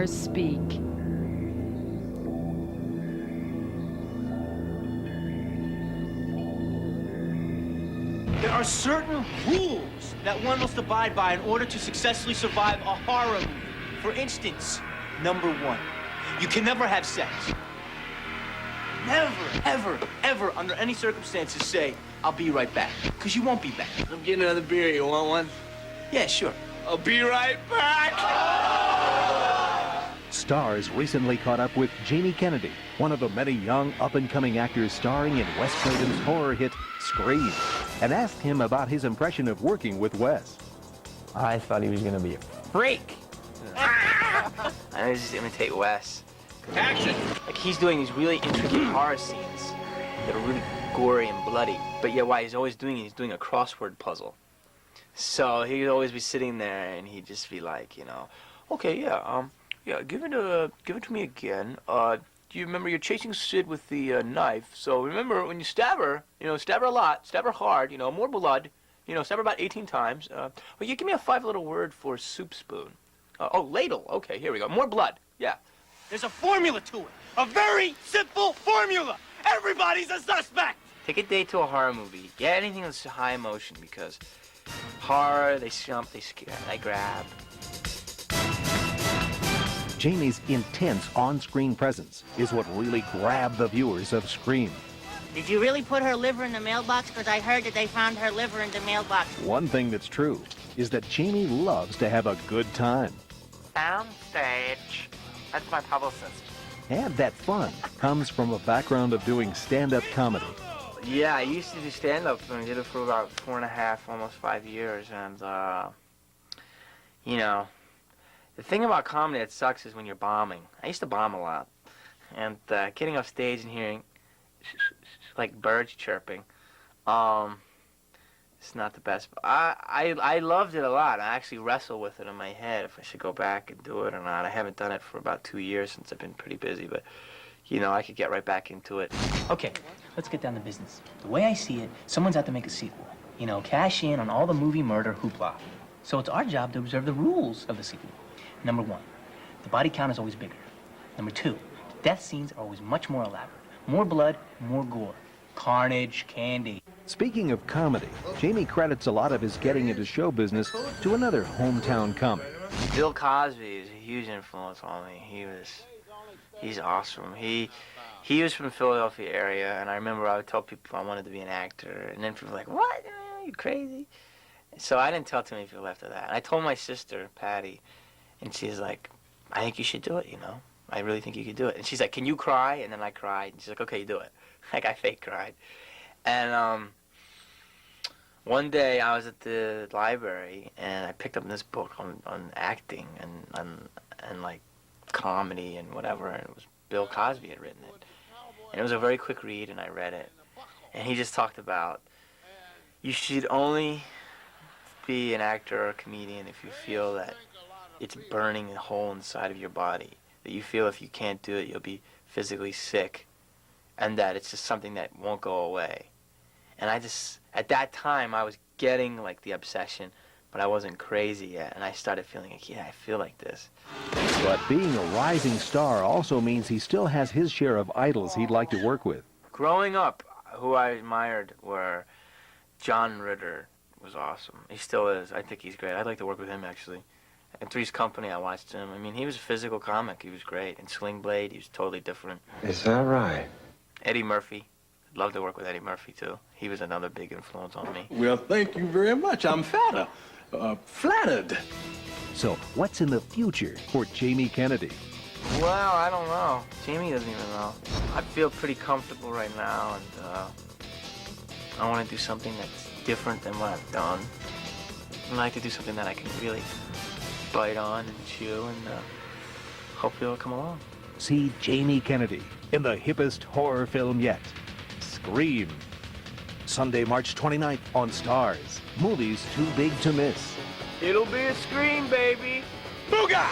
stars speak. There are certain rules that one must abide by in order to successfully survive a horror movie. For instance, number 1, you can never have sex. Never, ever, ever, under any circumstances, say, I'll be right back. Because you won't be back. I'm getting another beer. You want one? Yeah, sure. I'll be right back. Starz recently caught up with Jamie Kennedy, one of the many young up-and-coming actors starring in Wes Craven's horror hit Scream, and asked him about his impression of working with Wes. I thought he was going to be a freak. I was just imitate Wes. Action! Like, he's doing these really intricate horror scenes that are really gory and bloody, but yet while he's always doing it, he's doing a crossword puzzle. So he'd always be sitting there and he'd just be like, you know, okay, yeah, give it to me again. Do you remember you're chasing Sid with the knife? So remember when you stab her, you know, stab her a lot, stab her hard, you know, more blood, you know, stab her about 18 times. Well, you give me a 5-letter word for soup spoon. Oh, ladle. Okay, here we go. More blood. Yeah. There's a formula to it. A very simple formula. Everybody's a suspect. Take a date to a horror movie. Get anything that's high emotion, because horror, they jump, they scare, they grab. Jamie's intense on-screen presence is what really grabbed the viewers of Scream. Did you really put her liver in the mailbox? Because I heard that they found her liver in the mailbox. One thing that's true is that Jamie loves to have a good time. Soundstage. That's my publicist. And that fun comes from a background of doing stand-up comedy. Yeah, I used to do stand-up, and I did it for about 4.5, almost 5 years, and, you know, the thing about comedy that sucks is when you're bombing. I used to bomb a lot, and getting off stage and hearing, like, birds chirping, it's not the best. I loved it a lot. I actually wrestle with it in my head if I should go back and do it or not. I haven't done it for about 2 years since I've been pretty busy, but, you know, I could get right back into it. Okay, let's get down to business. The way I see it, someone's out to make a sequel. You know, cash in on all the movie murder hoopla. So it's our job to observe the rules of the sequel. Number 1, the body count is always bigger. Number 2, the death scenes are always much more elaborate. More blood, more gore. Carnage, candy. Speaking of comedy, Jamie credits a lot of his getting into show business to another hometown comic. Bill Cosby is a huge influence on me. He's awesome. He was from the Philadelphia area, and I remember I would tell people I wanted to be an actor, and then people were like, what? Are you crazy? So I didn't tell too many people after that. And I told my sister, Patty, and she's like, I think you should do it, you know? I really think you could do it. And she's like, can you cry? And then I cried, and she's like, okay, you do it. Like, I fake cried. And one day I was at the library, and I picked up this book on acting and like comedy and whatever, and it was Bill Cosby had written it. And it was a very quick read, and I read it. And he just talked about, you should only be an actor or a comedian if you feel that it's burning a hole inside of your body, that you feel if you can't do it, you'll be physically sick, and that it's just something that won't go away. And I just, at that time, I was getting, like, the obsession, but I wasn't crazy yet, and I started feeling like, yeah, I feel like this. But being a rising star also means he still has his share of idols he'd like to work with. Growing up, who I admired were John Ritter was awesome. He still is. I think he's great. I'd like to work with him, actually. In Three's Company, I watched him. I mean, he was a physical comic. He was great. In Sling Blade, he was totally different. Is that right? Eddie Murphy. I'd love to work with Eddie Murphy, too. He was another big influence on me. Well, thank you very much. I'm flattered. So what's in the future for Jamie Kennedy? Well, I don't know. Jamie doesn't even know. I feel pretty comfortable right now, and I want to do something that's different than what I've done. I'd like to do something that I can really bite on and chew, and hopefully it'll come along. See Jamie Kennedy in the hippest horror film yet, Scream. Sunday, March 29th on Starz. Movies too big to miss. It'll be a scream, baby. Booga!